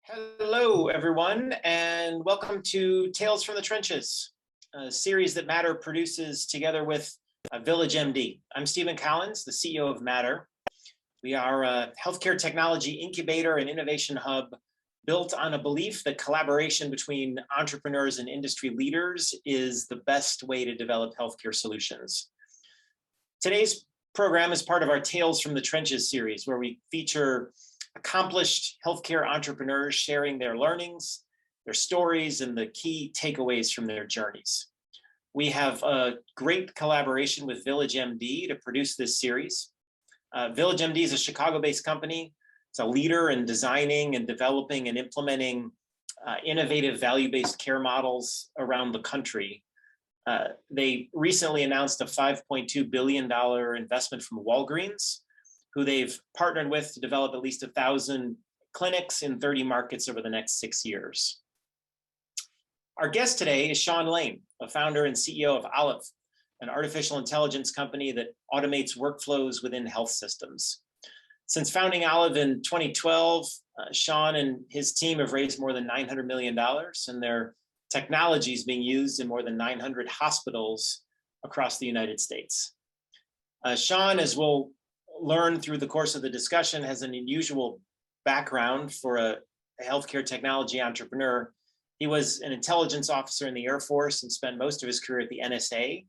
Hello, everyone, and welcome to Tales from the Trenches, a series that Matter produces together with VillageMD. I'm Stephen Collins, the CEO of Matter. We are a healthcare technology incubator and innovation hub built on a belief that collaboration between entrepreneurs and industry leaders is the best way to develop healthcare solutions. Today's program is part of our Tales from the Trenches series, where we feature accomplished healthcare entrepreneurs sharing their learnings, their stories, and the key takeaways from their journeys. We have a great collaboration with VillageMD to produce this series. VillageMD is a Chicago-based company. It's a leader in designing and developing and implementing innovative value-based care models around the country. They recently announced a $5.2 billion investment from Walgreens, who they've partnered with to develop at least 1,000 clinics in 30 markets over the next 6 years. Our guest today is Sean Lane, a founder and CEO of Olive, an artificial intelligence company that automates workflows within health systems. Since founding Olive in 2012, Sean and his team have raised more than $900 million, and their technology is being used in more than 900 hospitals across the United States. Sean, as we'll learn through the course of the discussion, has an unusual background for a healthcare technology entrepreneur. He was an intelligence officer in the Air Force and spent most of his career at the NSA,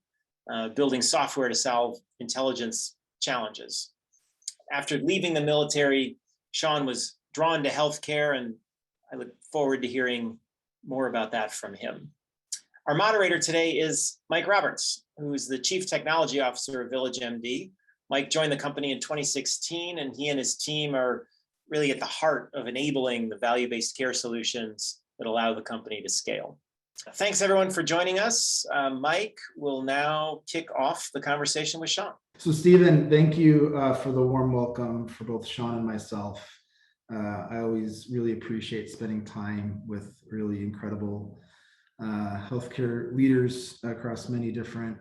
building software to solve intelligence challenges. After leaving the military, Sean was drawn to healthcare, and I look forward to hearing more about that from him. Our moderator today is Mike Roberts, who is the Chief Technology Officer of VillageMD. Mike joined the company in 2016, and he and his team are really at the heart of enabling the value-based care solutions that allow the company to scale. Thanks, everyone, for joining us. Mike will now kick off the conversation with Sean. So, Stephen, thank you for the warm welcome for both Sean and myself. I always really appreciate spending time with really incredible healthcare leaders across many different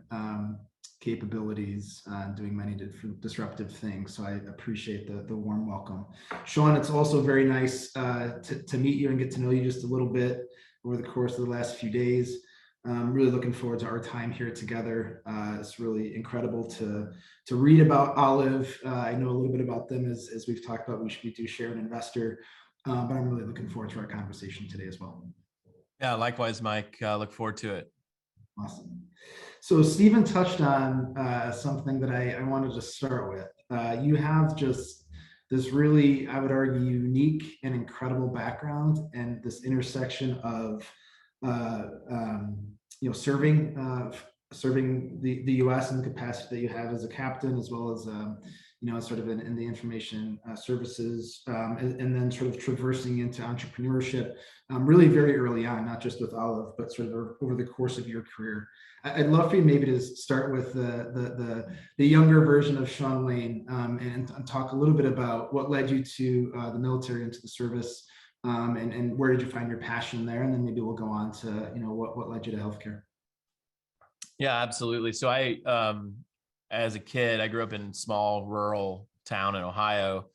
capabilities, doing many different disruptive things. So I appreciate the warm welcome. Sean, it's also very nice to meet you and get to know you just a little bit over the course of the last few days. I'm really looking forward to our time here together. It's really incredible to read about Olive. I know a little bit about them as we've talked about. We do share an investor, but I'm really looking forward to our conversation today as well. Yeah, likewise, Mike. Look forward to it. Awesome. So Stephen touched on something that I wanted to start with. You have just this really, I would argue, unique and incredible background, and this intersection of serving the U.S. in the capacity that you have as a captain, as well as sort of in the information services, and then sort of traversing into entrepreneurship, really very early on, not just with Olive, but sort of over the course of your career. I'd love for you maybe to start with the younger version of Sean Lane, and talk a little bit about what led you to the military, into the service, and where did you find your passion there, and then maybe we'll go on to what led you to healthcare. Yeah, absolutely. So I, as a kid, I grew up in a small rural town in Ohio.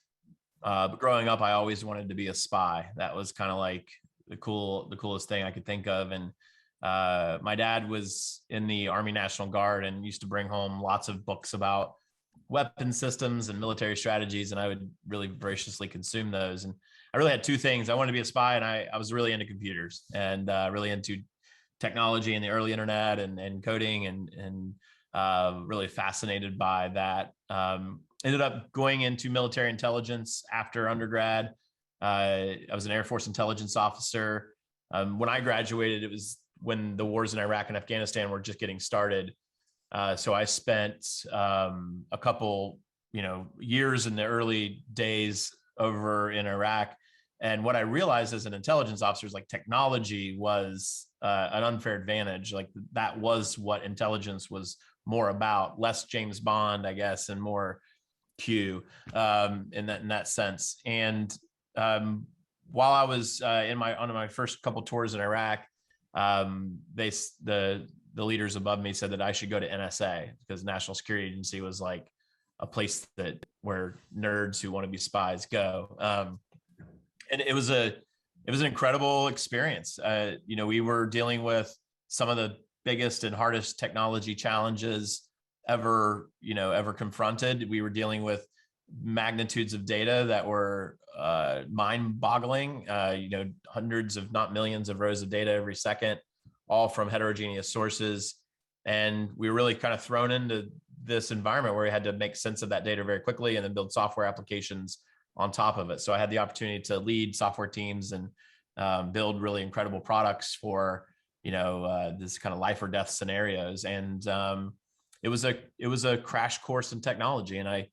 But growing up, I always wanted to be a spy. That was kind of like the coolest thing I could think of. And my dad was in the Army National Guard and used to bring home lots of books about weapon systems and military strategies, and I would really voraciously consume those. And I really had two things. I wanted to be a spy, and I was really into computers and really into technology and the early internet and coding, and really fascinated by that. Ended up going into military intelligence after undergrad. I was an Air Force intelligence officer. When I graduated, it was when the wars in Iraq and Afghanistan were just getting started. So I spent a couple, years in the early days over in Iraq. And what I realized as an intelligence officer is like technology was an unfair advantage. Like that was what intelligence was more about, less James Bond, I guess, and more Q in that sense. And while I was on my first couple tours in Iraq, the leaders above me said that I should go to NSA because National Security Agency was like a place where nerds who want to be spies go. And it was it was an incredible experience. We were dealing with some of the biggest and hardest technology challenges ever confronted. We were dealing with magnitudes of data that were mind-boggling, hundreds of not millions of rows of data every second, all from heterogeneous sources. And we were really kind of thrown into this environment where we had to make sense of that data very quickly and then build software applications on top of it. So I had the opportunity to lead software teams and build really incredible products for this kind of life or death scenarios. And it was a crash course in technology. And I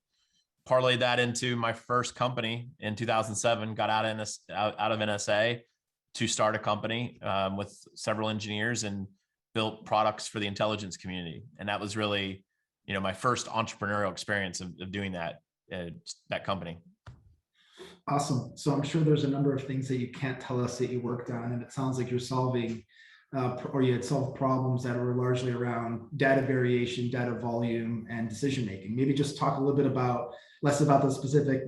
parlayed that into my first company in 2007. Got out of NSA to start a company with several engineers and built products for the intelligence community. And that was really my first entrepreneurial experience of doing that company. Awesome. So I'm sure there's a number of things that you can't tell us that you worked on, and it sounds like you're solving or you had solved problems that were largely around data variation, data volume, and decision making. Maybe just talk a little bit less about the specific,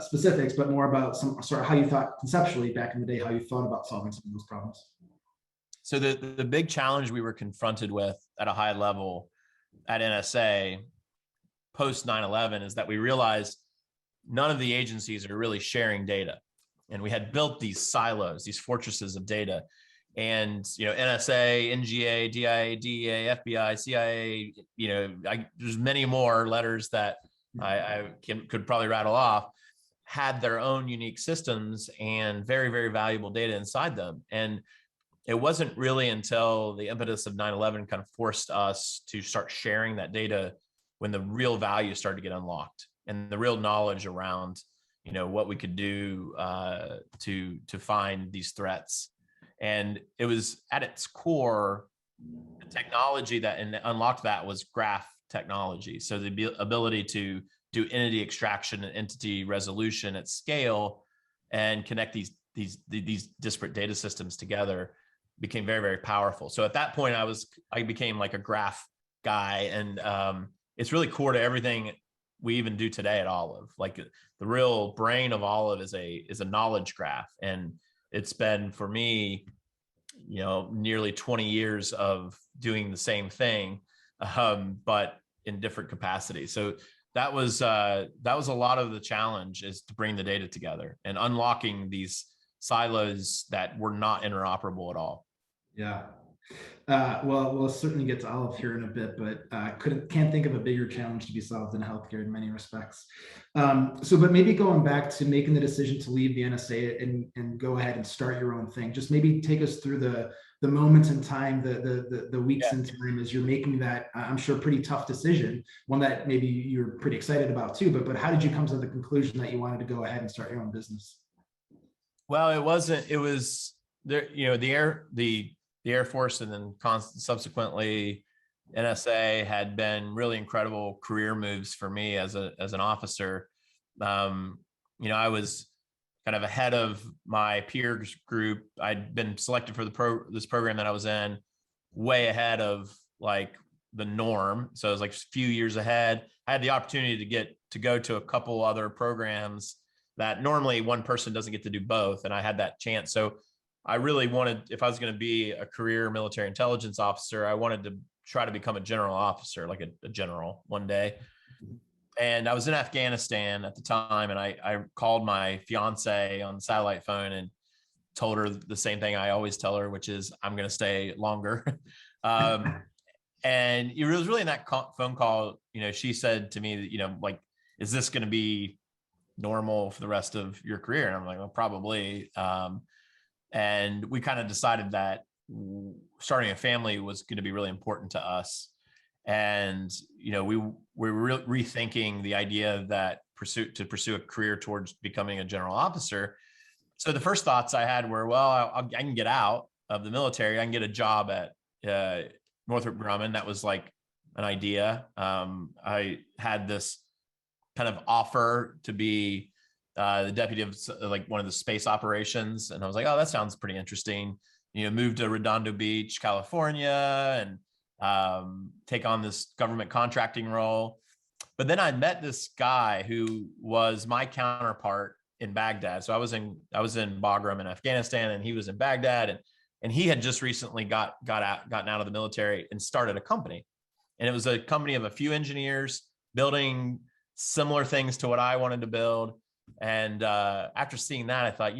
specifics, but more about some sort of how you thought conceptually back in the day, how you thought about solving some of those problems. So the big challenge we were confronted with at a high level at NSA post 9/11 is that we realized none of the agencies are really sharing data. And we had built these silos, these fortresses of data. And, NSA, NGA, DIA, DEA, FBI, CIA, there's many more letters that I could probably rattle off, had their own unique systems and very, very valuable data inside them. And it wasn't really until the impetus of 9/11 kind of forced us to start sharing that data when the real value started to get unlocked and the real knowledge around, what we could do to find these threats. And it was at its core, the technology that unlocked that was graph technology. So the ability to do entity extraction and entity resolution at scale and connect these disparate data systems together became very, very powerful. So at that point, I became like a graph guy, and it's really core to everything we even do today at Olive. Like the real brain of Olive is a knowledge graph, and it's been for me, nearly 20 years of doing the same thing, but in different capacities. So that was a lot of the challenge, is to bring the data together and unlocking these silos that were not interoperable at all. Yeah. Well, we'll certainly get to Olive here in a bit, but can't think of a bigger challenge to be solved in healthcare in many respects. But maybe going back to making the decision to leave the NSA and go ahead and start your own thing, just maybe take us through the moments in time, the weeks in time as you're making that, I'm sure, pretty tough decision, one that maybe you're pretty excited about too, but how did you come to the conclusion that you wanted to go ahead and start your own business? Well, it was there, the Air Force and then subsequently NSA had been really incredible career moves for me as an officer. I was kind of ahead of my peers group. I'd been selected for this program that I was in, way ahead of like the norm. So I was like a few years ahead. I had the opportunity to go to a couple other programs that normally one person doesn't get to do both, and I had that chance. So I really wanted, if I was going to be a career military intelligence officer, I wanted to try to become a general officer, like a general one day. And I was in Afghanistan at the time, and I called my fiance on the satellite phone and told her the same thing I always tell her, which is I'm going to stay longer. And it was really in that phone call, she said to me that, like, is this going to be normal for the rest of your career? And I'm like, well, probably. And we kind of decided that starting a family was going to be really important to us. And, we were rethinking the idea that to pursue a career towards becoming a general officer. So the first thoughts I had were, well, I can get out of the military. I can get a job at Northrop Grumman. That was like an idea. I had this kind of offer to be the deputy of like one of the space operations. And I was like, oh, that sounds pretty interesting. Move to Redondo Beach, California, and take on this government contracting role. But then I met this guy who was my counterpart in Baghdad. So I was in Bagram in Afghanistan, and he was in Baghdad, and he had just recently gotten out of the military and started a company. And it was a company of a few engineers building similar things to what I wanted to build. And after seeing that, I thought,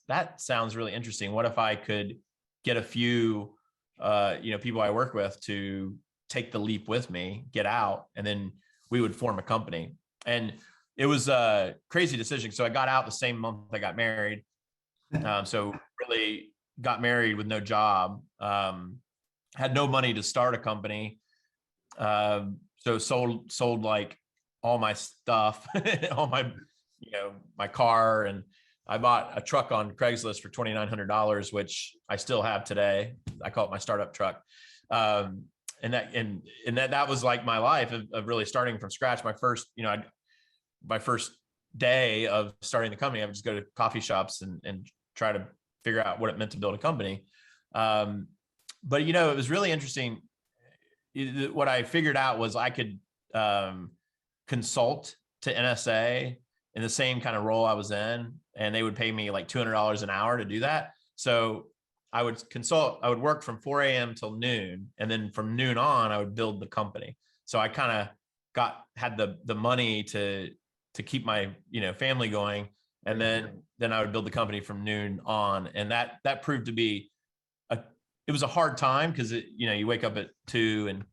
that sounds really interesting. What if I could get a few, people I work with to take the leap with me, get out, and then we would form a company. And it was a crazy decision. So I got out the same month I got married. So really got married with no job, had no money to start a company. So sold like all my stuff, all my, my car, and I bought a truck on Craigslist for $2,900, which I still have today. I call it my startup truck. And that was like my life of really starting from scratch. My first, my first day of starting the company, I would just go to coffee shops and try to figure out what it meant to build a company. But it was really interesting. What I figured out was I could consult to NSA in the same kind of role I was in, and they would pay me like $200 an hour to do that. So I would work from 4 a.m. till noon. And then from noon on, I would build the company. So I kind of had the money to keep my, family going. And then I would build the company from noon on. And that proved to be it was a hard time, because you wake up at 2 and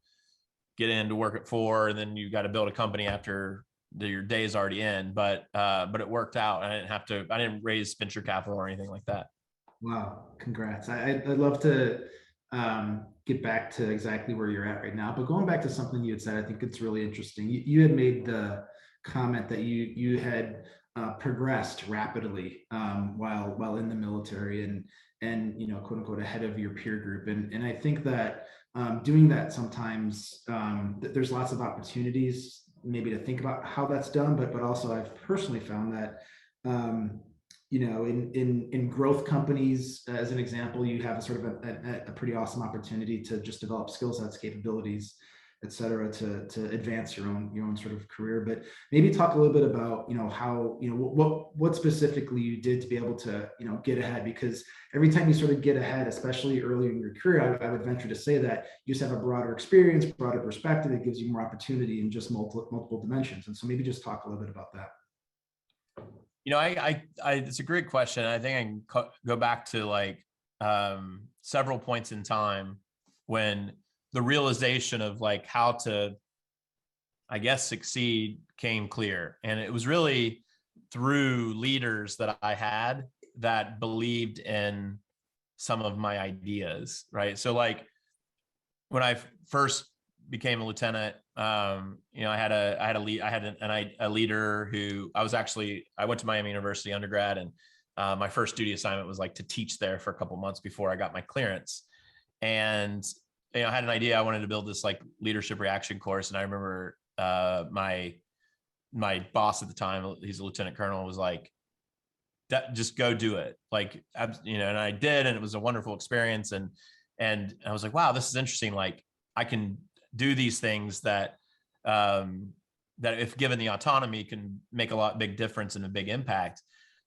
get into work at 4, and then you got to build a company after your day is already in. But it worked out. I didn't raise venture capital or anything like that. Wow, congrats. I'd love to get back to exactly where you're at right now, but going back to something you had said, I think it's really interesting. You had made the comment that you had progressed rapidly while in the military and quote unquote ahead of your peer group, and I think that doing that sometimes there's lots of opportunities maybe to think about how that's done, but also I've personally found that in growth companies, as an example, you have a sort of a pretty awesome opportunity to just develop skill sets, capabilities, et cetera, to advance your own sort of career. But maybe talk a little bit about, how, what specifically you did to be able to, get ahead, because every time you sort of get ahead, especially early in your career, I would venture to say that you just have a broader experience, broader perspective. It gives you more opportunity in just multiple dimensions. And so maybe just talk a little bit about that. It's a great question. I think I can go back to like several points in time when the realization of like how to, I guess, succeed came clear. And it was really through leaders that I had that believed in some of my ideas, right? So like when I first became a lieutenant, I had a leader who I went to Miami University undergrad, and my first duty assignment was like to teach there for a couple months before I got my clearance. And I had an idea. I wanted to build this like leadership reaction course. And I remember my boss at the time, he's a lieutenant colonel, was like, just go do it. Like, and I did, and it was a wonderful experience. And I was like, wow, this is interesting. Like I can do these things that if given the autonomy can make a big difference and a big impact.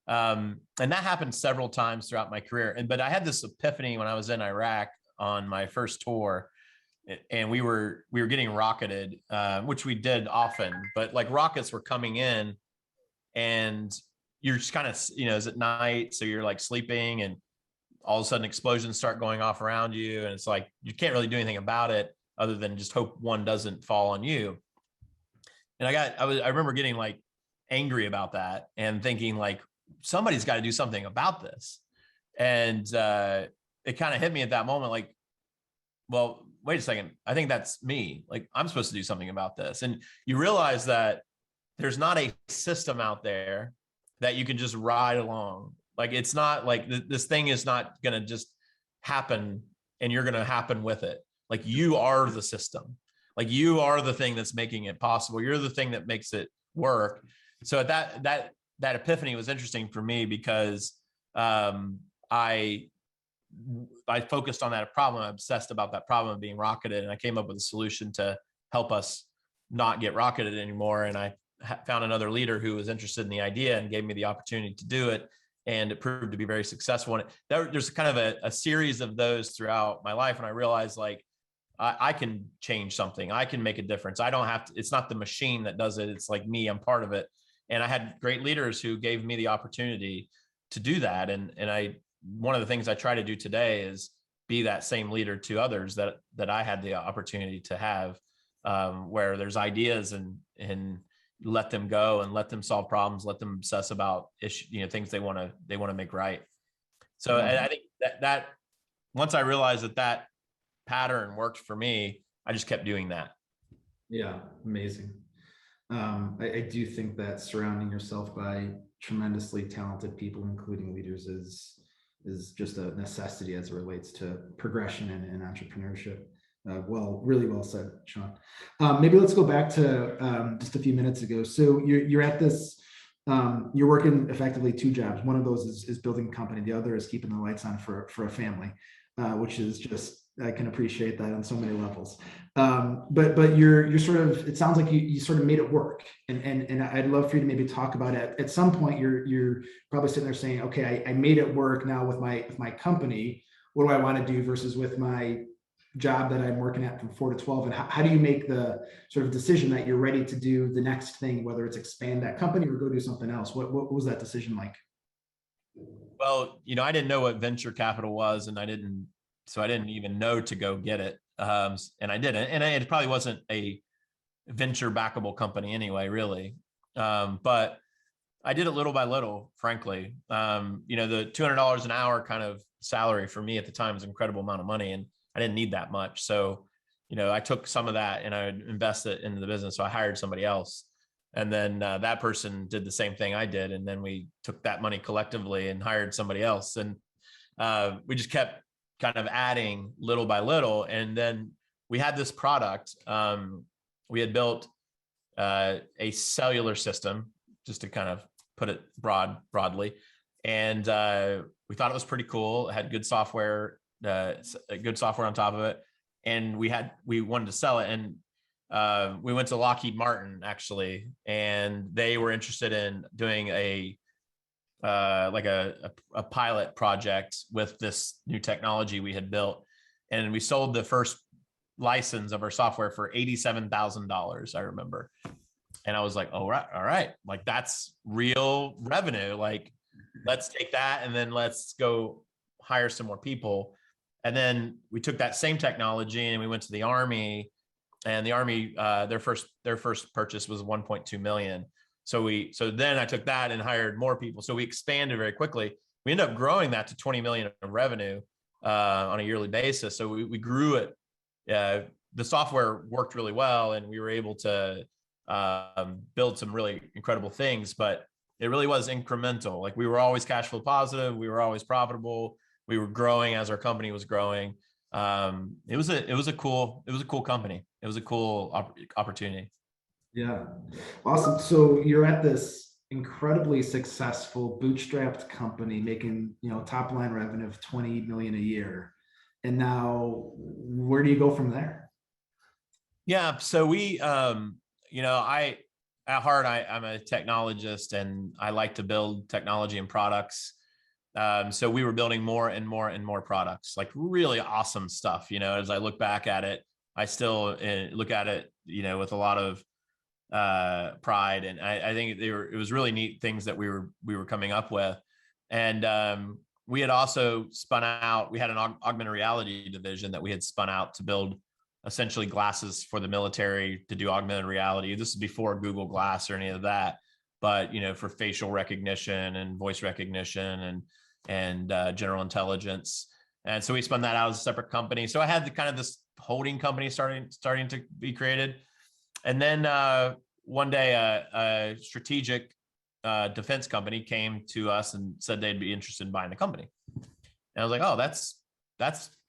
And that happened several times throughout my career. But I had this epiphany when I was in Iraq on my first tour, and we were getting rocketed, which we did often, but like rockets were coming in, and you're just kind of, it's at night, so you're like sleeping, and all of a sudden explosions start going off around you, and it's like you can't really do anything about it other than just hope one doesn't fall on you. And I remember getting like angry about that and thinking like, somebody's got to do something about this. And it kind of hit me at that moment, like, well, wait a second, I think that's me. Like I'm supposed to do something about this. And you realize that there's not a system out there that you can just ride along. Like it's not like this thing is not going to just happen and you're going to happen with it. Like you are the system. Like you are the thing that's making it possible. You're the thing that makes it work. So that epiphany was interesting for me because I focused on that problem. I obsessed about that problem of being rocketed, and I came up with a solution to help us not get rocketed anymore. And I found another leader who was interested in the idea and gave me the opportunity to do it. And it proved to be very successful. And there's kind of a series of those throughout my life. And I realized like, I can change something. I can make a difference. I don't have to, it's not the machine that does it. It's like me, I'm part of it. And I had great leaders who gave me the opportunity to do that. And one of the things I try to do today is be that same leader to others that I had the opportunity to have, where there's ideas and let them go and let them solve problems, let them obsess about things they want to make right. So I think that once I realized that pattern worked for me, I just kept doing that. Yeah, amazing. I do think that surrounding yourself by tremendously talented people, including leaders, is just a necessity as it relates to progression and entrepreneurship. Really well said, Sean. Maybe let's go back to just a few minutes ago. So you're at this, you're working effectively 2 jobs. One of those is building a company. The other is keeping the lights on for a family, which is just, I can appreciate that on so many levels. But you're sort of, it sounds like you sort of made it work. And I'd love for you to maybe talk about it. At some point, you're probably sitting there saying, okay, I made it work now with my company. What do I want to do versus with my job that I'm working at from 4 to 12? And how do you make the sort of decision that you're ready to do the next thing, whether it's expand that company or go do something else? What was that decision like? Well, I didn't know what venture capital was, and I didn't even know to go get it. And I didn't, and it probably wasn't a venture backable company anyway, really. But I did it little by little, frankly. The $200 an hour kind of salary for me at the time was an incredible amount of money, and I didn't need that much. So, I took some of that and I invested into the business. So I hired somebody else. And then that person did the same thing I did. And then we took that money collectively and hired somebody else. And we just kept kind of adding little by little. And then we had this product. We had built a cellular system, just to kind of put it broadly. And we thought it was pretty cool. It had good software on top of it. And we wanted to sell it. And we went to Lockheed Martin actually, and they were interested in doing a pilot project with this new technology we had built. And we sold the first license of our software for $87,000, I remember. And I was like, all right, like that's real revenue. Like, let's take that and then let's go hire some more people. And then we took that same technology and we went to the Army, and the Army, their first purchase was 1.2 million. So then I took that and hired more people. So we expanded very quickly. We ended up growing that to 20 million of revenue on a yearly basis. So we grew it. The software worked really well, and we were able to build some really incredible things, but it really was incremental. Like, we were always cash flow positive. We were always profitable. We were growing as our company was growing. It was a cool company. It was a cool opportunity. Yeah. Awesome. So you're at this incredibly successful bootstrapped company making, top line revenue of 20 million a year. And now where do you go from there? Yeah. So we, at heart, I'm a technologist, and I like to build technology and products. So we were building more and more and more products, like really awesome stuff. As I look back at it, I still look at it, with a lot of pride. And I think it was really neat things that we were coming up with. And we had also spun out, we had an augmented reality division that we had spun out to build essentially glasses for the military to do augmented reality. This is before Google Glass or any of that, but for facial recognition and voice recognition and general intelligence. And so we spun that out as a separate company. So I had the kind of this holding company starting to be created. And then one day a strategic defense company came to us and said they'd be interested in buying the company. And I was like, oh, that's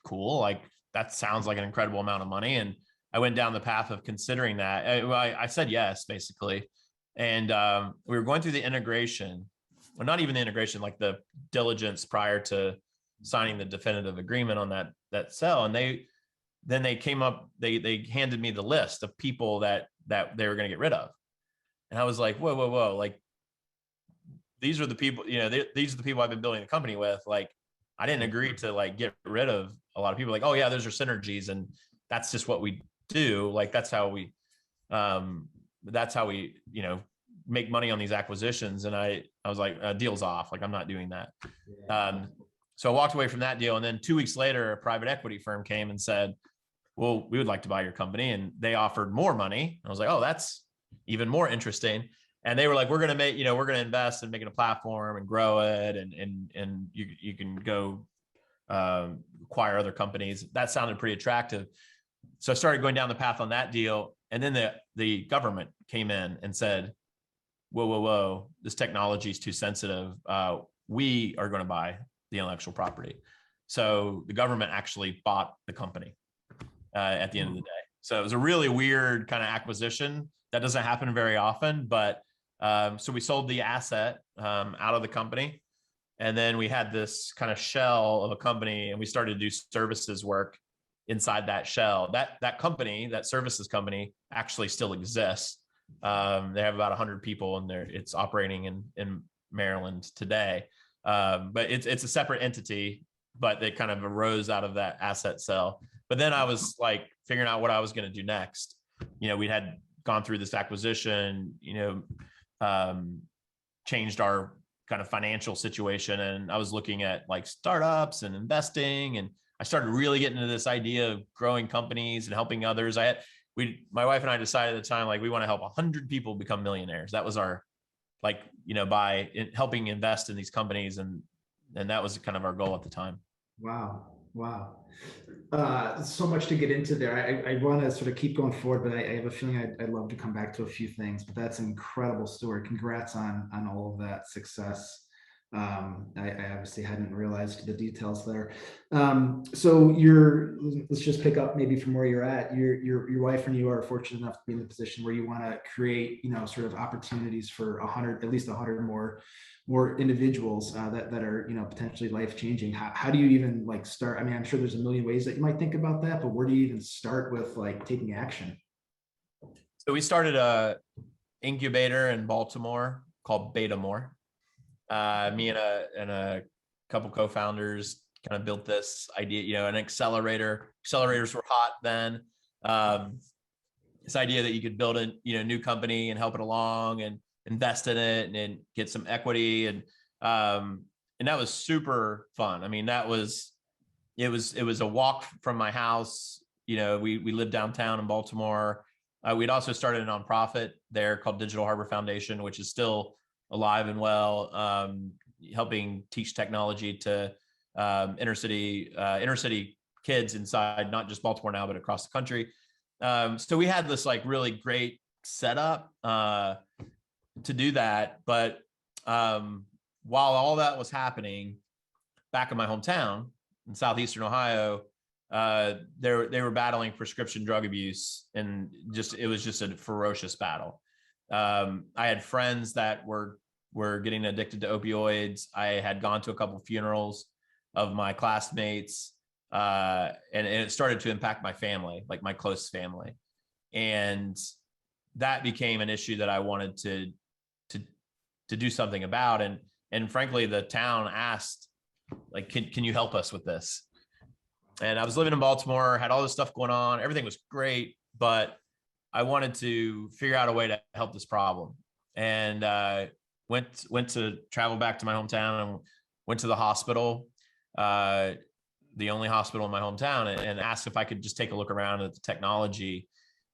cool. Like, that sounds like an incredible amount of money. And I went down the path of considering that. I said yes, basically. And we were going through the integration, well, not even the integration, like the diligence prior to signing the definitive agreement on that sell. And they came up, they handed me the list of people that they were going to get rid of. And I was like, whoa, whoa, whoa. Like, these are the people, these are the people I've been building the company with. Like, I didn't agree to like get rid of a lot of people. Like, oh yeah, those are synergies, and that's just what we do. Like, that's how we, make money on these acquisitions. And I was like, deal's off. Like, I'm not doing that. So I walked away from that deal. And then 2 weeks later, a private equity firm came and said, well, we would like to buy your company. And they offered more money. I was like, oh, that's even more interesting. And they were like, we're going to invest in making a platform and grow it. And you can go acquire other companies. That sounded pretty attractive. So I started going down the path on that deal. And then the government came in and said, whoa, whoa, whoa, this technology is too sensitive. We are going to buy the intellectual property. So the government actually bought the company at the end of the day. So it was a really weird kind of acquisition that doesn't happen very often. But so we sold the asset out of the company. And then we had this kind of shell of a company, and we started to do services work inside that shell. That company, that services company, actually still exists. They have about 100 people, and it's operating in Maryland today. But it's a separate entity, but they kind of arose out of that asset sale. But then I was like figuring out what I was going to do next. We had gone through this acquisition, changed our kind of financial situation. And I was looking at like startups and investing. And I started really getting into this idea of growing companies and helping others. My wife and I decided at the time, like, we want to help 100 people become millionaires. That was our, by helping invest in these companies. And that was kind of our goal at the time. Wow. So much to get into there. I want to sort of keep going forward, but I have a feeling I'd love to come back to a few things, but that's an incredible story. Congrats on all of that success. I obviously hadn't realized the details there. So let's just pick up maybe from where you're at. Your wife and you are fortunate enough to be in the position where you want to create, sort of opportunities for at least 100 more individuals that are, potentially life-changing. How do you even like start? I mean, I'm sure there's a million ways that you might think about that, but where do you even start with like taking action? So we started a incubator in Baltimore called Betamore. Me and a couple co-founders kind of built this idea, an accelerator. Accelerators were hot then. This idea that you could build a new company and help it along and invest in it and get some equity, and that was super fun. I mean, it was a walk from my house. We lived downtown in Baltimore. We'd also started a nonprofit there called Digital Harbor Foundation, which is still alive and well, helping teach technology to inner city kids inside, not just Baltimore now, but across the country. So we had this like really great setup to do that. But while all that was happening, back in my hometown in southeastern Ohio, they were battling prescription drug abuse, and it was just a ferocious battle. I had friends that were getting addicted to opioids. I had gone to a couple of funerals of my classmates, and it started to impact my family, like my close family. And that became an issue that I wanted to do something about. And frankly, the town asked, like, can you help us with this? And I was living in Baltimore, had all this stuff going on. Everything was great, but I wanted to figure out a way to help this problem. And went to travel back to my hometown and went to the hospital, the only hospital in my hometown, and asked if I could just take a look around at the technology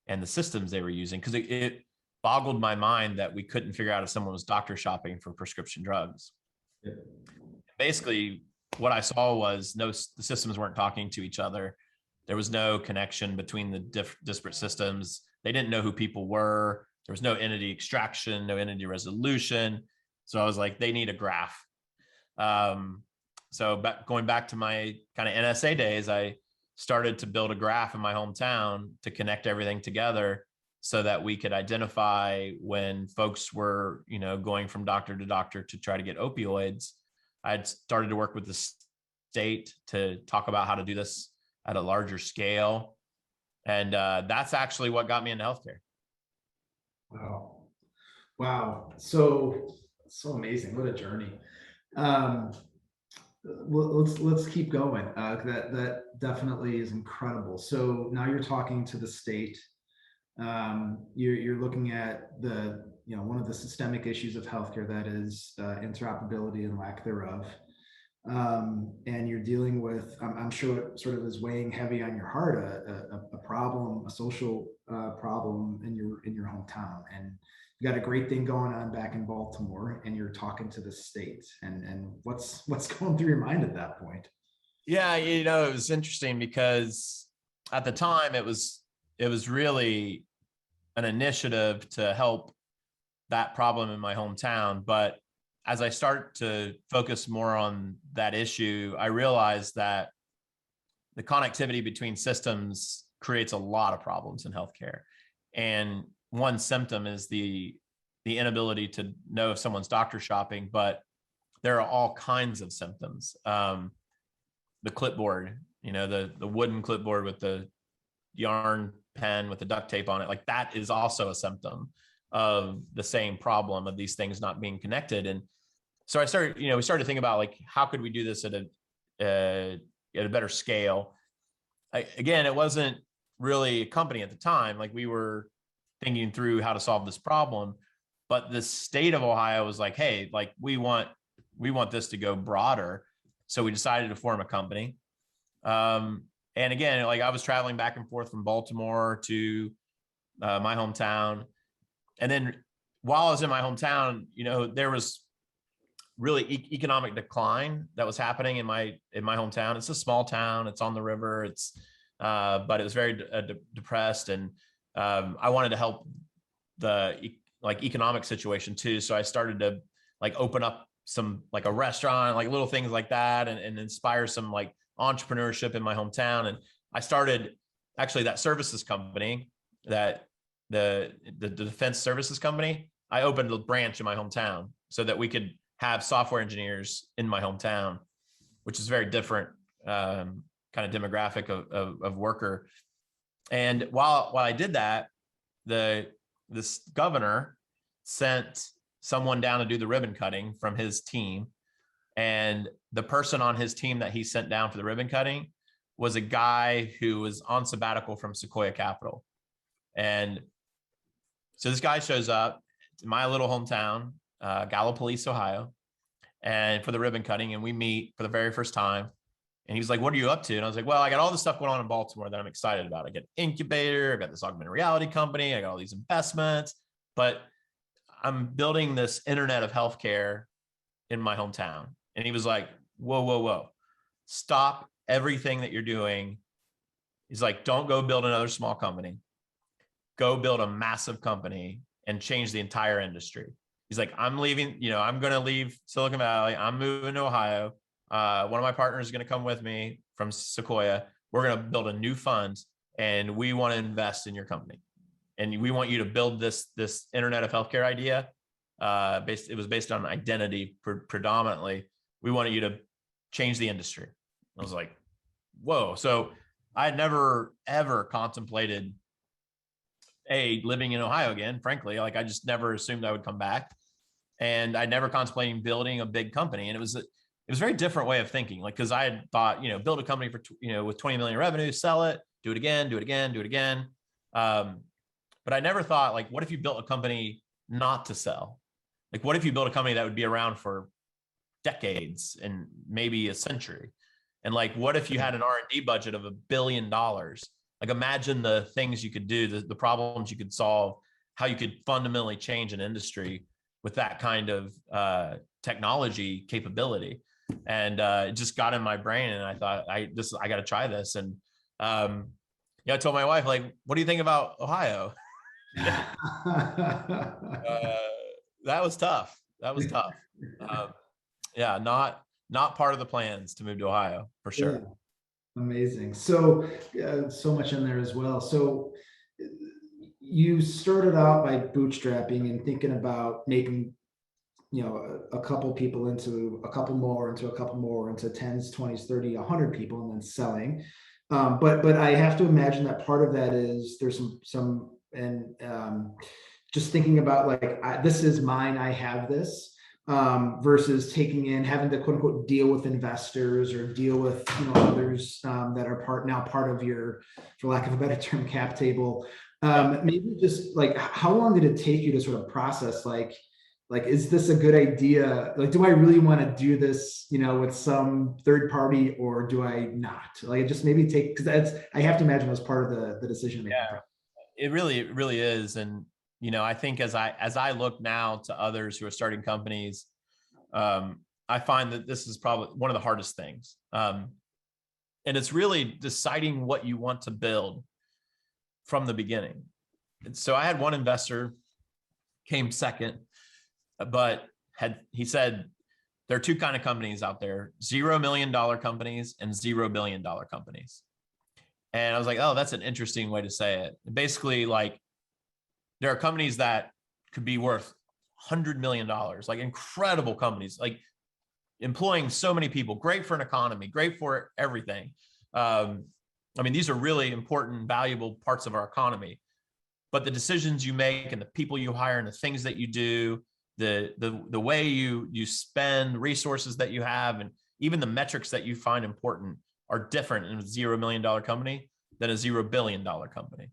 and the systems they were using. Because it boggled my mind that we couldn't figure out if someone was doctor shopping for prescription drugs. Yeah. Basically, what I saw was the systems weren't talking to each other. There was no connection between the disparate systems. They didn't know who people were. There was no entity extraction, no entity resolution. So I was like, they need a graph. So going back to my kind of NSA days, I started to build a graph in my hometown to connect everything together so that we could identify when folks were, going from doctor to doctor to try to get opioids. I had started to work with the state to talk about how to do this at a larger scale. And that's actually what got me into healthcare. Wow. Wow. So amazing. What a journey. Um, let's keep going. That definitely is incredible. So now you're talking to the state. You're looking at the, one of the systemic issues of healthcare, that is interoperability and lack thereof. And you're dealing with, I'm sure it sort of is weighing heavy on your heart, a problem, a social problem in your hometown. And you got a great thing going on back in Baltimore, and you're talking to the state. And what's going through your mind at that point? Yeah, it was interesting because at the time it was really an initiative to help that problem in my hometown. But as I start to focus more on that issue, I realized that the connectivity between systems creates a lot of problems in healthcare. And one symptom is the inability to know if someone's doctor shopping, but there are all kinds of symptoms. The clipboard, the wooden clipboard with the yarn pen with the duct tape on it, like that is also a symptom of the same problem of these things not being connected. And so we started to think about, like, how could we do this at a better scale? Again, it wasn't really a company at the time. Like, we were thinking through how to solve this problem, but the state of Ohio was like, hey, like we want this to go broader. So we decided to form a company. And again, like, I was traveling back and forth from Baltimore to my hometown. And then while I was in my hometown, there was really economic decline that was happening in my hometown. It's a small town. It's on the river. But it was very depressed. And I wanted to help the economic situation too. So I started to open up some, like, a restaurant, like little things like that, and inspire some entrepreneurship in my hometown. And I started actually that services company, that the defense services company. I opened a branch in my hometown so that we could have software engineers in my hometown, which is very different kind of demographic of worker. And while I did that, this governor sent someone down to do the ribbon cutting from his team. And the person on his team that he sent down for the ribbon cutting was a guy who was on sabbatical from Sequoia Capital. And so this guy shows up to my little hometown, Gallipolis, Ohio, and for the ribbon cutting, and we meet for the very first time. And he was like, what are you up to? And I was like, well, I got all this stuff going on in Baltimore that I'm excited about. I got an incubator, I got this augmented reality company, I got all these investments, but I'm building this internet of healthcare in my hometown. And he was like, whoa, stop everything that you're doing. He's like, don't go build another small company. Go build a massive company and change the entire industry. He's like, I'm leaving, I'm going to leave Silicon Valley. I'm moving to Ohio. One of my partners is going to come with me from Sequoia. We're going to build a new fund, and we want to invest in your company. And we want you to build this internet of healthcare idea. It was based on identity predominantly. We wanted you to change the industry. I was like, whoa. So I had never, ever contemplated living in Ohio again, frankly. Like, I just never assumed I would come back. And I never contemplated building a big company. And it was a very different way of thinking. Like, cause I had thought, build a company for, with 20 million revenue, sell it, do it again. But I never thought, like, what if you built a company not to sell? Like, what if you built a company that would be around for decades and maybe a century? And like, what if you had an R&D budget of $1 billion? Like, imagine the things you could do, the problems you could solve, how you could fundamentally change an industry with that kind of technology capability. And it just got in my brain, and I thought, I got to try this. And I told my wife, like, what do you think about Ohio? That was tough. Yeah, not part of the plans to move to Ohio, for sure. Yeah. Amazing. So so much in there as well. So you started out by bootstrapping and thinking about making, a couple people into a couple more, into 10s, 20s, 30, 100 people, and then selling. But I have to imagine that part of that is there's some and just thinking about like, this is mine, I have this, versus taking in, having to quote unquote deal with investors or deal with, others that are part of your, for lack of a better term, cap table. Maybe just like, how long did it take you to sort of process, like, is this a good idea? Like, do I really want to do this, with some third party, or do I not? Like, just maybe take, because I have to imagine, was part of the decision making process. It really is. And, I think as I look now to others who are starting companies, I find that this is probably one of the hardest things. And it's really deciding what you want to build from the beginning. And so I had one investor came second, but he said, there are two kind of companies out there: $0 million companies and $0 billion companies. And I was like, oh, that's an interesting way to say it. Basically, like, there are companies that could be worth $100 million, like incredible companies, like employing so many people, great for an economy, great for everything. I mean, these are really important, valuable parts of our economy. But the decisions you make and the people you hire and the things that you do, the way you spend resources that you have, and even the metrics that you find important are different in a $0 million company than a $0 billion company.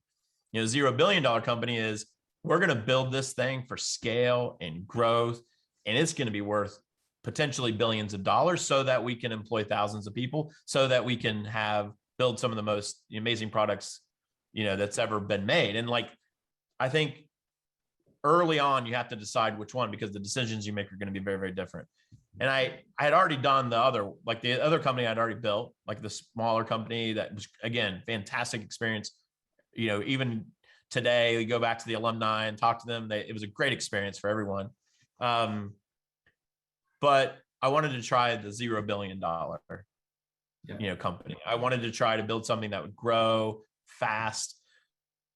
$0 billion company is, we're going to build this thing for scale and growth, and it's going to be worth potentially billions of dollars so that we can employ thousands of people, so that we can build some of the most amazing products, that's ever been made. And like, I think early on, you have to decide which one, because the decisions you make are going to be very, very different. And I had already done the other company I'd already built, like the smaller company that was, again, fantastic experience. Even today, we go back to the alumni and talk to them. It was a great experience for everyone. But I wanted to try the $0 billion, company. I wanted to try to build something that would grow fast,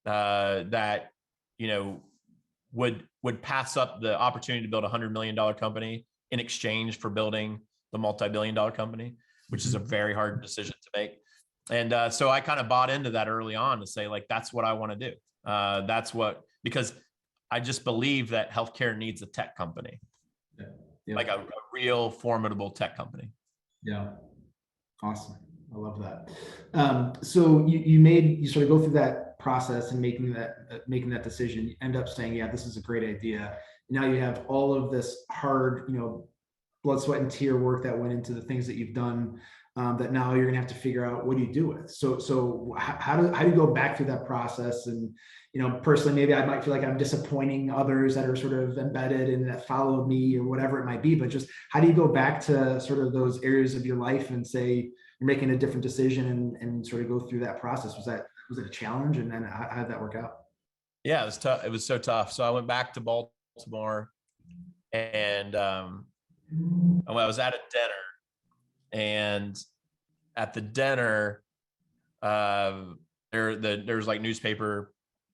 that, would pass up the opportunity to build a $100 million company in exchange for building the multi-billion-dollar company, which is a very hard decision to make. And so I kind of bought into that early on to say, like, that's what I want to do. Because I just believe that healthcare needs a tech company, like a real formidable tech company. Yeah. Awesome. I love that. So you sort of go through that process and making that decision. You end up saying, yeah, this is a great idea. Now you have all of this hard, blood, sweat, and tear work that went into the things that you've done, that now you're gonna have to figure out, what do you do with? So how do you go back through that process? And, personally, maybe I might feel like I'm disappointing others that are sort of embedded and that followed me, or whatever it might be, but just how do you go back to sort of those areas of your life and say you're making a different decision, and sort of go through that process? Was it a challenge? And then how did that work out? Yeah, it was tough. It was so tough. So I went back to Baltimore, and I was at a dinner, and at the dinner, there's like newspaper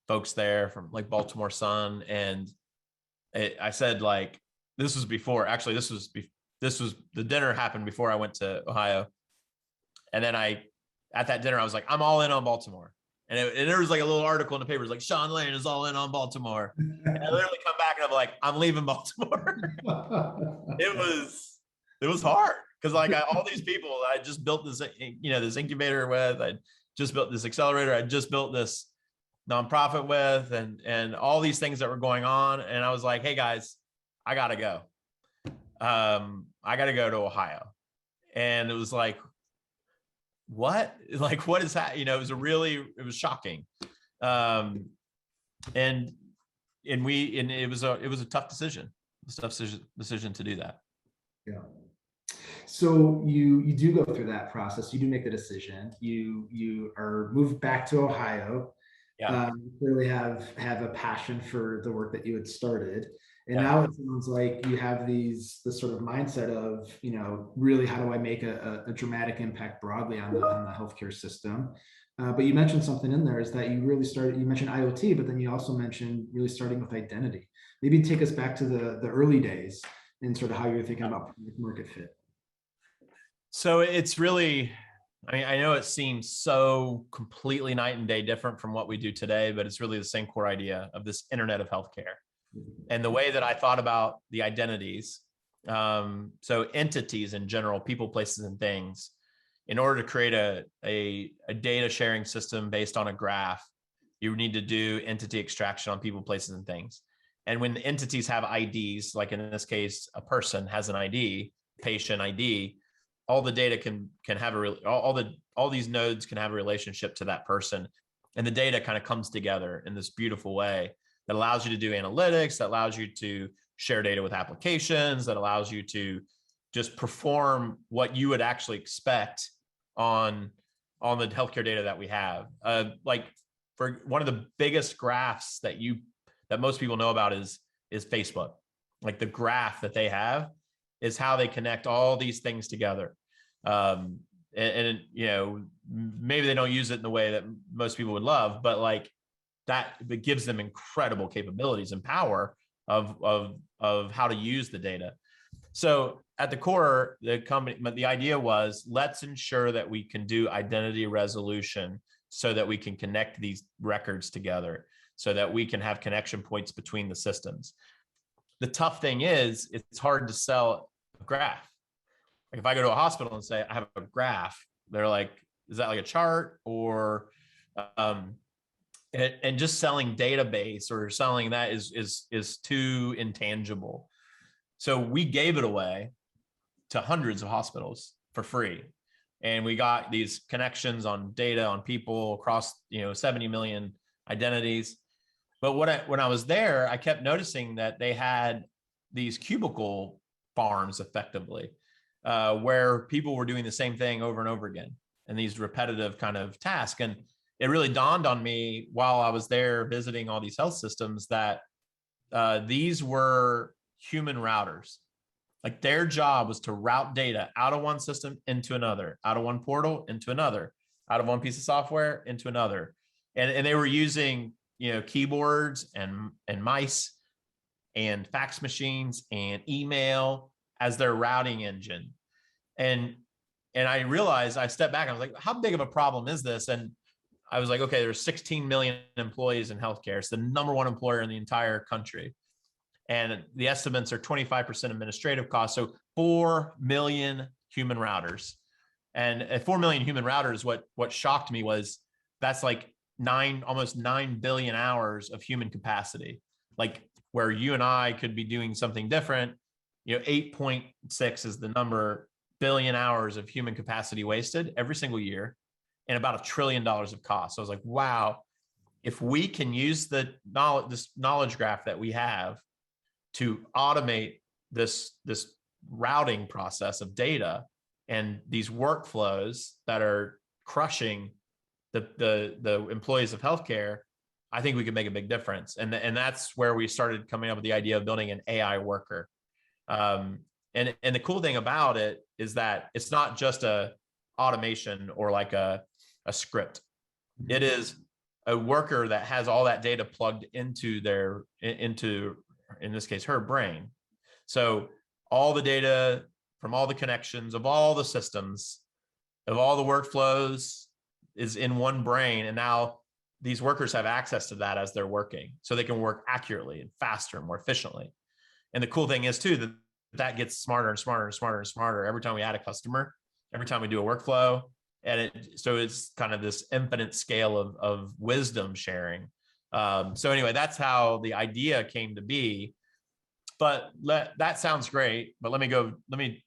folks there from like Baltimore Sun, and I said, like, this was the dinner happened before I went to Ohio, and then at that dinner I was like, I'm all in on Baltimore. And there was like a little article in the papers, like, Sean Lane is all in on Baltimore. And I literally come back and I'm like, I'm leaving Baltimore. It was hard, because like all these people I just built this, this incubator with, I just built this accelerator, I just built this nonprofit with, and all these things that were going on. And I was like, hey guys, I gotta go. I gotta go to Ohio. And it was like, what? Like, what is that? It was shocking. And it was a tough decision. It was a tough decision to do that. Yeah. So you do go through that process. You do make the decision. You are moved back to Ohio. Yeah. You clearly have a passion for the work that you had started. And Yeah. now it sounds like you have this sort of mindset of, really, how do I make a dramatic impact broadly on the healthcare system? But you mentioned something in there, is that you mentioned IoT, but then you also mentioned really starting with identity. Maybe take us back to the early days and sort of how you're thinking about product market fit. So it's really, I mean, I know it seems so completely night and day different from what we do today, but it's really the same core idea of this internet of healthcare. And the way that I thought about the identities, so entities in general, people, places, and things, in order to create a data sharing system based on a graph, you need to do entity extraction on people, places, and things. And when the entities have IDs, like in this case, a person has an ID, patient ID, all the data can have all these nodes can have a relationship to that person, and the data kind of comes together in this beautiful way that allows you to do analytics, that allows you to share data with applications, that allows you to just perform what you would actually expect on the healthcare data that we have. Like for one of the biggest graphs that most people know about is Facebook. Like the graph that they have is how they connect all these things together. And you know, maybe they don't use it in the way that most people would love, but like that, it gives them incredible capabilities and power of how to use the data. So at the core, the idea was, let's ensure that we can do identity resolution so that we can connect these records together, so that we can have connection points between the systems. The tough thing is, it's hard to sell a graph. Like if I go to a hospital and say, I have a graph, they're like, is that like a chart? Or, and just selling database or selling that is too intangible. So we gave it away to hundreds of hospitals for free. And we got these connections on data on people across, 70 million identities. But when I was there, I kept noticing that they had these cubicle farms effectively, where people were doing the same thing over and over again, and these repetitive kind of tasks. And it really dawned on me while I was there visiting all these health systems that these were human routers. Like their job was to route data out of one system into another, out of one portal into another, out of one piece of software into another. And they were using, keyboards and mice and fax machines and email as their routing engine. And I realized, I stepped back, I was like, how big of a problem is this? And I was like, okay, there's 16 million employees in healthcare. It's the number one employer in the entire country. And the estimates are 25% administrative costs. So 4 million human routers. And at 4 million human routers, what shocked me was that's like almost 9 billion hours of human capacity. Like where you and I could be doing something different, 8.6 is the number, billion hours of human capacity wasted every single year, and about $1 trillion of cost. So I was like, wow, if we can use this knowledge graph that we have to automate this routing process of data and these workflows that are crushing the employees of healthcare, I think we could make a big difference. And that's where we started coming up with the idea of building an AI worker. And the cool thing about it is that it's not just a automation or like a script. It is a worker that has all that data plugged into in this case, her brain. So all the data from all the connections of all the systems, of all the workflows is in one brain. And now these workers have access to that as they're working, so they can work accurately and faster and more efficiently. And the cool thing is too, that gets smarter and smarter and smarter and smarter every time we add a customer, every time we do a workflow. And so it's kind of this infinite scale of wisdom sharing. So anyway, that's how the idea came to be. But that sounds great. But let me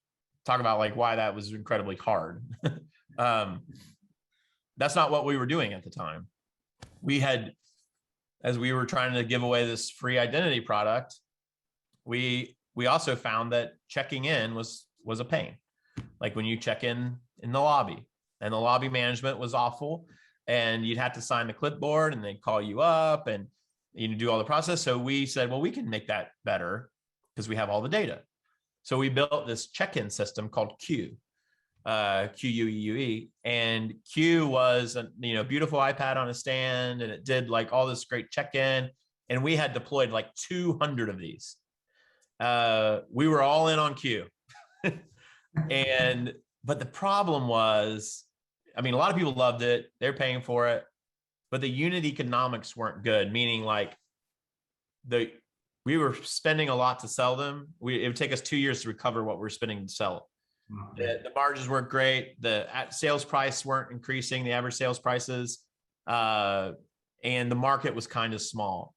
talk about like why that was incredibly hard. That's not what we were doing at the time. As we were trying to give away this free identity product, we also found that checking in was a pain. Like when you check in the lobby, and the lobby management was awful, and you'd have to sign the clipboard and they'd call you up and you do all the process. So we said, well, we can make that better because we have all the data. So we built this check-in system called Q, QUEUE, and Q was a beautiful iPad on a stand, and it did like all this great check-in, and we had deployed like 200 of these. We were all in on Q. But the problem was I mean, a lot of people loved it. They're paying for it, but the unit economics weren't good, meaning like we were spending a lot to sell them. It would take us 2 years to recover what we're spending to sell it. The margins weren't great. The sales price weren't increasing, the average sales prices, and the market was kind of small.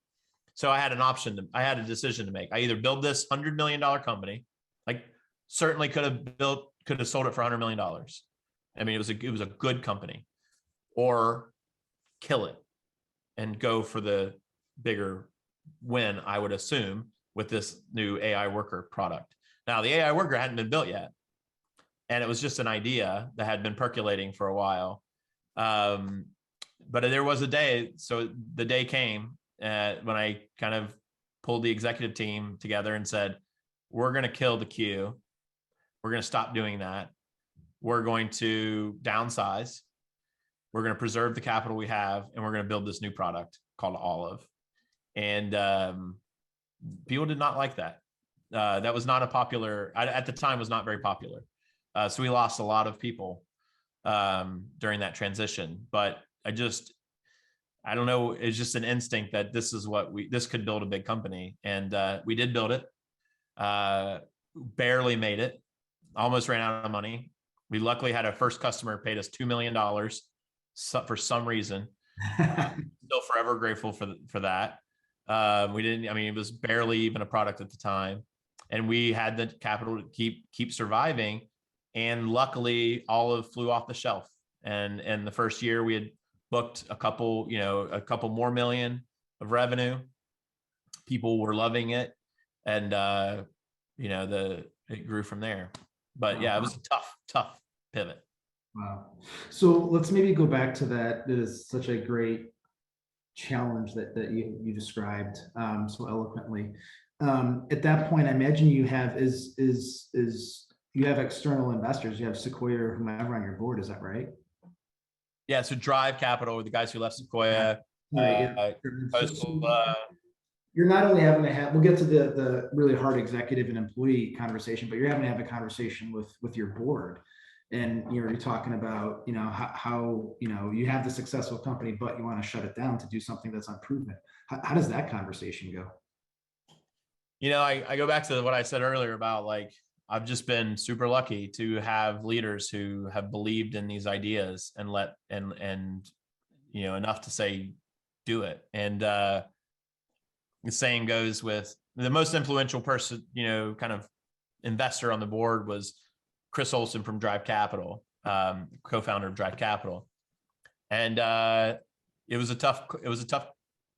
So I had a decision to make. I either build this $100 million company, like certainly could have sold it for $100 million. I mean, it was a good company, or kill it and go for the bigger win, I would assume, with this new AI worker product. Now, the AI worker hadn't been built yet, and it was just an idea that had been percolating for a while. But there was a day, so the day came when I kind of pulled the executive team together and said, we're going to kill the queue. We're going to stop doing that. We're going to downsize. We're going to preserve the capital we have, and we're going to build this new product called Olive. And people did not like that. That was not a popular, at the time, was not very popular. So we lost a lot of people during that transition. But I don't know, it's just an instinct that this could build a big company. And we did build it, barely made it, almost ran out of money. We luckily had our first customer paid us $2 million for some reason. Still forever grateful for that. It was barely even a product at the time, and we had the capital to keep surviving. And luckily Olive flew off the shelf. And the first year we had booked a couple more million of revenue. People were loving it. And, it grew from there. But yeah, it was a tough pivot. Wow. So let's maybe go back to that. It is such a great challenge that you described so eloquently. At that point, I imagine you have you have external investors. You have Sequoia or whomever on your board. Is that right? Yeah. So Drive Capital, the guys who left Sequoia. You're not only having to have, we'll get to the really hard executive and employee conversation, but you're having to have a conversation with your board. And you're talking about, how, you have the successful company, but you want to shut it down to do something that's unproven. How does that conversation go? I go back to what I said earlier about, like, I've just been super lucky to have leaders who have believed in these ideas and enough to say, do it. And the saying goes, with the most influential person, kind of investor on the board was Chris Olson from Drive Capital, co-founder of Drive Capital. And it was a tough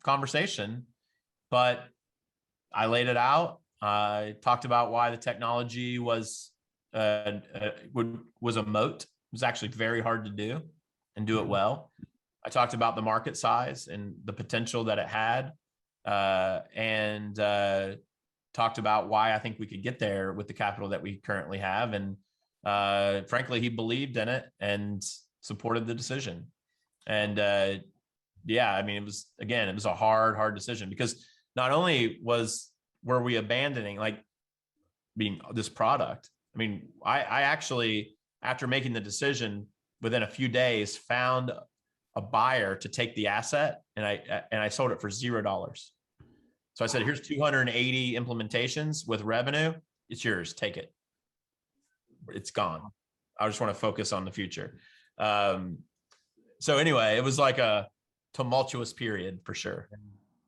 conversation, but I laid it out. I talked about why the technology was a moat. It was actually very hard to do and do it well. I talked about the market size and the potential that it had, and talked about why I think we could get there with the capital that we currently have. And frankly, he believed in it and supported the decision. And it was a hard decision, because not only were we abandoning this product. I mean, I actually, after making the decision, within a few days found a buyer to take the asset, and I sold it for $0. So I said, here's 280 implementations with revenue. It's yours. Take it. It's gone. I just want to focus on the future. So anyway, it was like a tumultuous period for sure.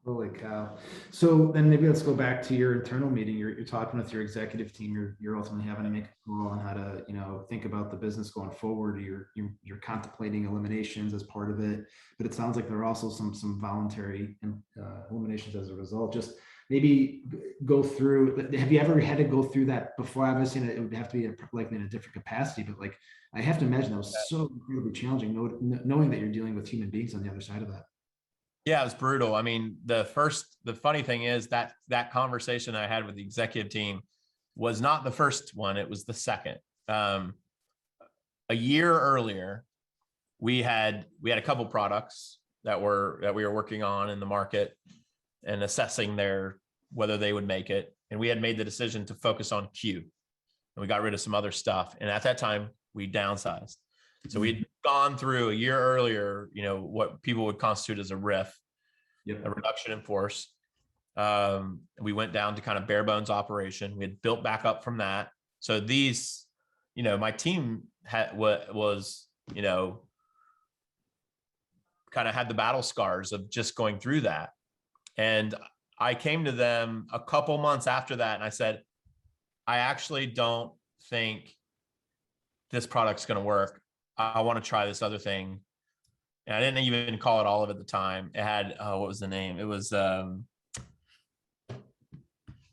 Holy cow. So then maybe let's go back to your internal meeting. You're talking with your executive team. You're ultimately having to make a call on how to, think about the business going forward. You're contemplating eliminations as part of it, but it sounds like there are also some voluntary eliminations as a result. Just maybe go through, have you ever had to go through that before? Obviously it would have to be likely in a different capacity, but I have to imagine that was so incredibly challenging knowing that you're dealing with human beings on the other side of that. Yeah, it was brutal. I mean, the funny thing is that conversation I had with the executive team was not the first one. It was the second. A year earlier, we had a couple products that we were working on in the market and assessing whether they would make it. And we had made the decision to focus on Q, and we got rid of some other stuff. And at that time we downsized. So we'd gone through a year earlier, what people would constitute as a RIF, a reduction in force. We went down to kind of bare bones operation. We had built back up from that. So these, my team was, kind of had the battle scars of just going through that. And I came to them a couple months after that and I said, I actually don't think this product's going to work. I want to try this other thing. And I didn't even call it Olive at the time. It had, what was the name? It was, the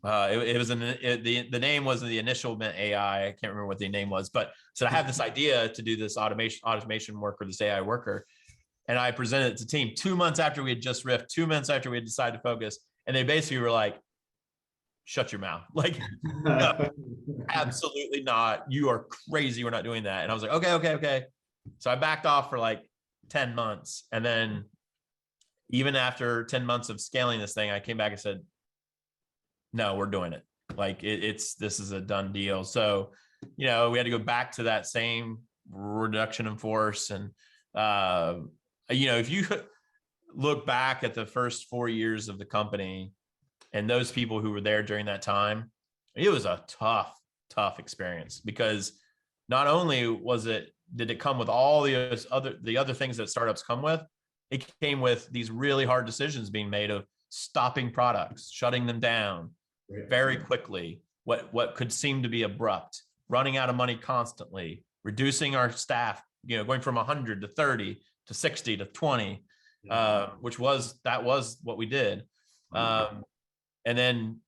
name wasn't the initial meant AI. I can't remember what the name was, but so I have this idea to do this automation work or this AI worker. And I presented it to the team 2 months after we had just riffed, 2 months after we had decided to focus. And they basically were like, shut your mouth. Like, no, absolutely not. You are crazy. We're not doing that. And I was like, okay. So I backed off for like 10 months. And then even after 10 months of scaling this thing, I came back and said, no, we're doing it. Like this is a done deal. So, we had to go back to that same reduction in force. And, if you look back at the first 4 years of the company and those people who were there during that time, it was a tough experience because not only did it come with all the other things that startups come with, it came with these really hard decisions being made of stopping products, shutting them down very quickly, what could seem to be abrupt, running out of money constantly, reducing our staff, going from 100 to 30 to 60 to 20, which was what we did. And then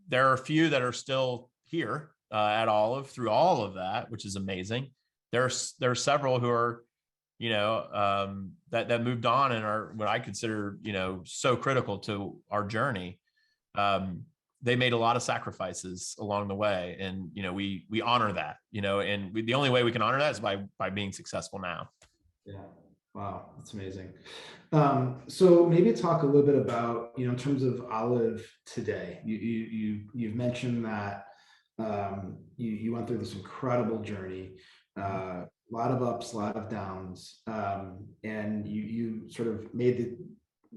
there are a few that are still here at Olive through all of that, which is amazing. There are several who are, that moved on and are what I consider, so critical to our journey. They made a lot of sacrifices along the way, and we honor that. And the only way we can honor that is by being successful now. Yeah. Wow, that's amazing. So maybe talk a little bit about, in terms of Olive today. You've mentioned that you went through this incredible journey, a lot of ups, a lot of downs, and you sort of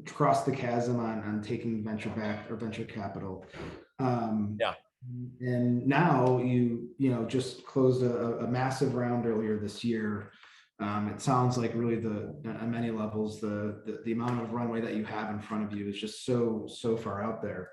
crossed the chasm on taking venture capital. And now you just closed a massive round earlier this year. It sounds like really on many levels, the amount of runway that you have in front of you is just so far out there.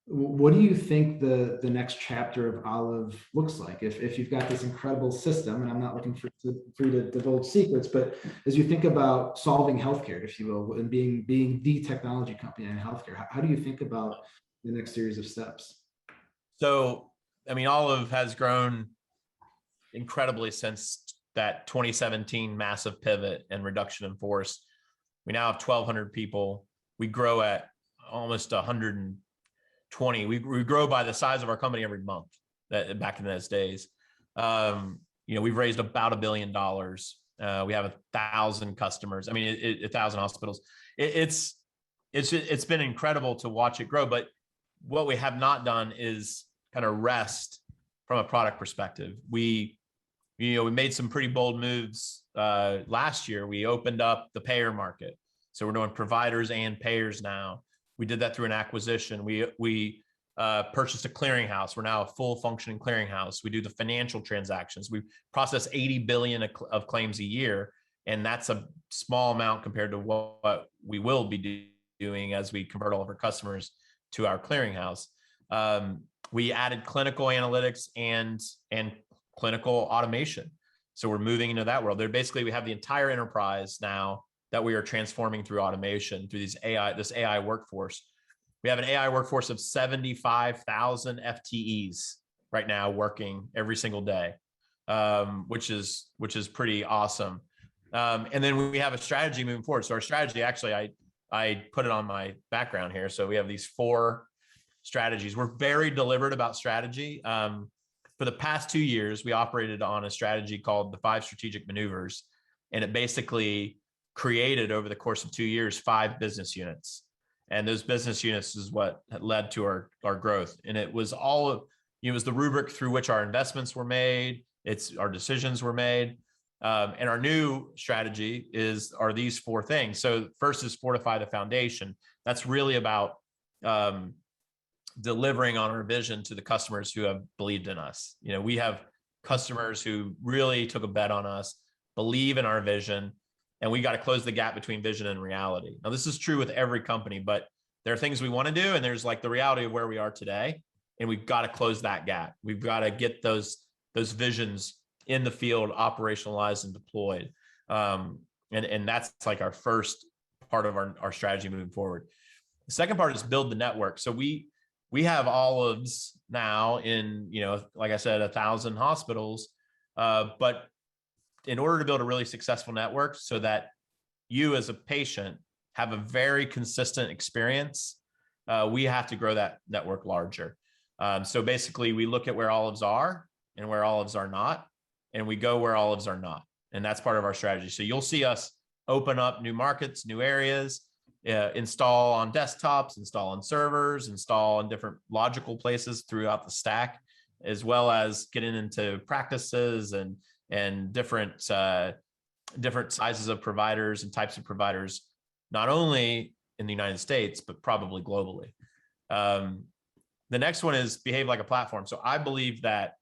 What do you think the next chapter of Olive looks like? If you've got this incredible system, and I'm not looking for you to divulge secrets, but as you think about solving healthcare, if you will, and being the technology company in healthcare, how do you think about the next series of steps? So, Olive has grown incredibly since that 2017 massive pivot and reduction in force. We now have 1,200 people. We grow at almost 120. We grow by the size of our company every month. Back in those days, we've raised about $1 billion. We have 1,000 customers. 1,000 hospitals. It's been incredible to watch it grow. But what we have not done is kind of rest from a product perspective. We made some pretty bold moves last year. We opened up the payer market. So we're doing providers and payers now. We did that through an acquisition. We purchased a clearinghouse. We're now a full functioning clearinghouse. We do the financial transactions. We process 80 billion of claims a year. And that's a small amount compared to what we will be doing as we convert all of our customers to our clearinghouse. We added clinical analytics and clinical automation. So we're moving into that world. We have the entire enterprise now that we are transforming through automation, through this AI workforce. We have an AI workforce of 75,000 FTEs right now working every single day, which is pretty awesome. And then we have a strategy moving forward. So our strategy, actually, I put it on my background here. So we have these 4 strategies. We're very deliberate about strategy. For the past 2 years, we operated on a strategy called the 5 strategic maneuvers. And it basically created over the course of 2 years, 5 business units. And those business units is what led to our growth. And it was it was the rubric through which our investments were made. Our decisions were made. And our new strategy are these four things. So first is fortify the foundation. That's really about delivering on our vision to the customers who have believed in us. We have customers who really took a bet on us, believe in our vision, and we got to close the gap between vision and reality. Now, this is true with every company, but there are things we want to do, and there's like the reality of where we are today, and we've got to close that gap. We've got to get those visions in the field, operationalized and deployed. And that's like our first part of our strategy moving forward. The second part is build the network. So we have olives now in, like I said, 1,000 hospitals. But in order to build a really successful network so that you as a patient have a very consistent experience, we have to grow that network larger. So basically we look at where olives are and where olives are not, and we go where olives are not. And that's part of our strategy. So you'll see us open up new markets, new areas, install on desktops, install on servers, install in different logical places throughout the stack, as well as getting into practices and different sizes of providers and types of providers, not only in the United States, but probably globally. The next one is behave like a platform. So I believe that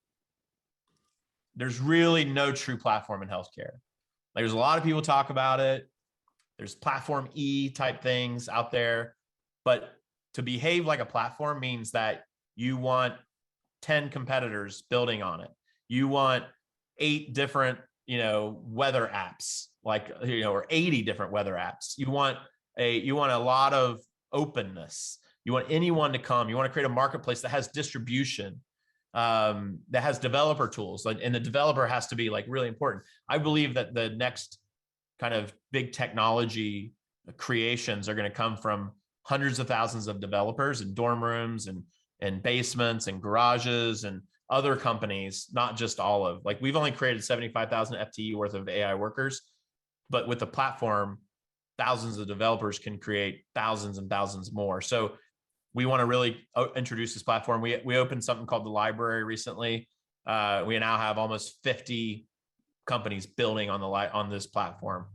there's really no true platform in healthcare. There's a lot of people talk about it. There's platform E type things out there, but to behave like a platform means that you want 10 competitors building on it. You want 8 different, weather apps, or 80 different weather apps. You want a lot of openness. You want anyone to come. You want to create a marketplace that has distribution, that has developer tools, and the developer has to be really important. I believe that the next kind of big technology creations are going to come from hundreds of thousands of developers in dorm rooms and basements and garages and other companies, not just Olive. We've only created 75,000 FTE worth of AI workers, but with the platform, thousands of developers can create thousands and thousands more. So we want to really introduce this platform. We opened something called the library recently. We now have almost 50 companies building on this platform,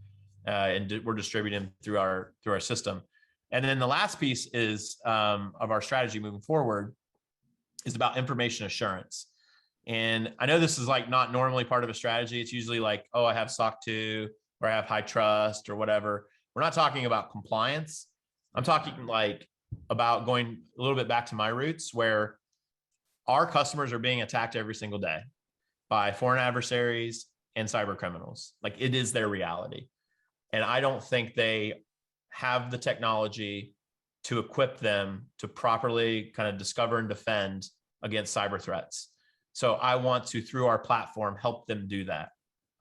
and we're distributing through our system. And then the last piece is of our strategy moving forward is about information assurance. And I know this is not normally part of a strategy. It's usually I have SOC 2 or I have high trust or whatever. We're not talking about compliance. I'm talking about going a little bit back to my roots, where our customers are being attacked every single day by foreign adversaries and cyber criminals. It is their reality. And I don't think they have the technology to equip them to properly kind of discover and defend against cyber threats. So I want to, through our platform, help them do that.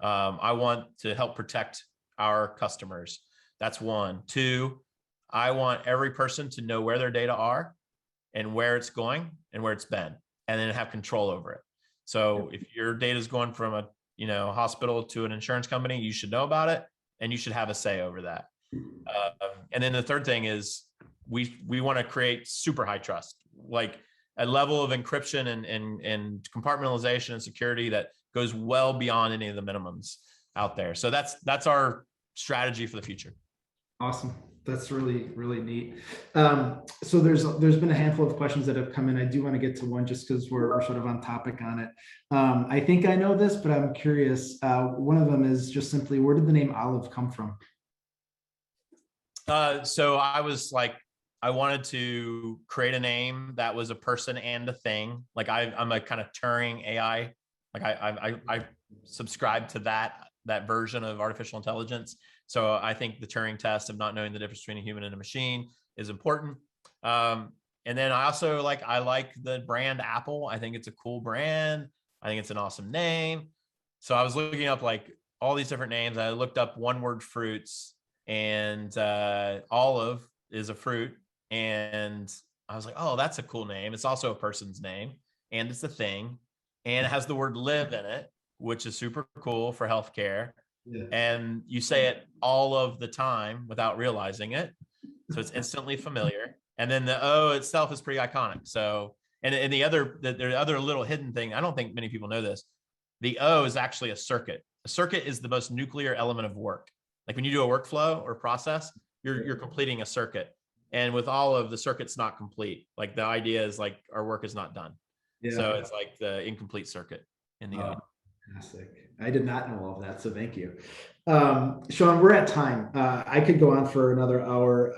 I want to help protect our customers. That's one. Two, I want every person to know where their data are and where it's going and where it's been, and then have control over it. So if your data is going from a hospital to an insurance company, you should know about it and you should have a say over that. And then the third thing is we want to create super high trust, a level of encryption and compartmentalization and security that goes well beyond any of the minimums out there. So that's our strategy for the future. Awesome. That's really, really neat. So there's been a handful of questions that have come in. I do want to get to one just because we're sort of on topic on it. I think I know this, but I'm curious. One of them is just simply, where did the name Olive come from? So I wanted to create a name that was a person and a thing. I'm a kind of Turing AI. I subscribe to that version of artificial intelligence. So I think the Turing test of not knowing the difference between a human and a machine is important. And then I also I like the brand Apple. I think it's a cool brand. I think it's an awesome name. So I was looking up all these different names. I looked up one-word fruits, and olive is a fruit. And I was like, oh, that's a cool name. It's also a person's name, and it's a thing, and it has the word live in it, which is super cool for healthcare. Yeah. And you say it all of the time without realizing it. So it's instantly familiar. And then the O itself is pretty iconic. So, and the other little hidden thing, I don't think many people know this. The O is actually a circuit A circuit is the most nuclear element of work. Like when you do a workflow or process, you're completing a circuit. And with all of the circuits not complete, like the idea is like our work is not done. Yeah. So it's like the incomplete circuit in the end. Fantastic. I did not know all of that, so thank you. Sean, we're at time. I could go on for another hour.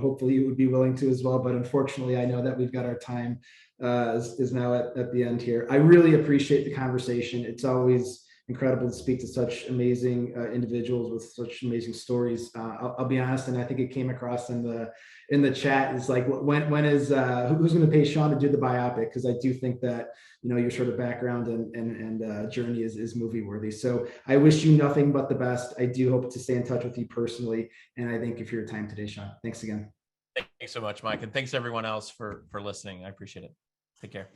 Hopefully you would be willing to as well, but unfortunately I know that we've got our time is now at the end here. I really appreciate the conversation. It's always incredible to speak to such amazing individuals with such amazing stories. I'll be honest, and I think it came across in the chat. It's like, when is who's going to pay Sean to do the biopic? Because I do think that your sort of background and journey is movie worthy. So I wish you nothing but the best. I do hope to stay in touch with you personally, and I thank you for your time today, Sean. Thanks again. Thanks so much, Mike, and thanks everyone else for listening. I appreciate it. Take care.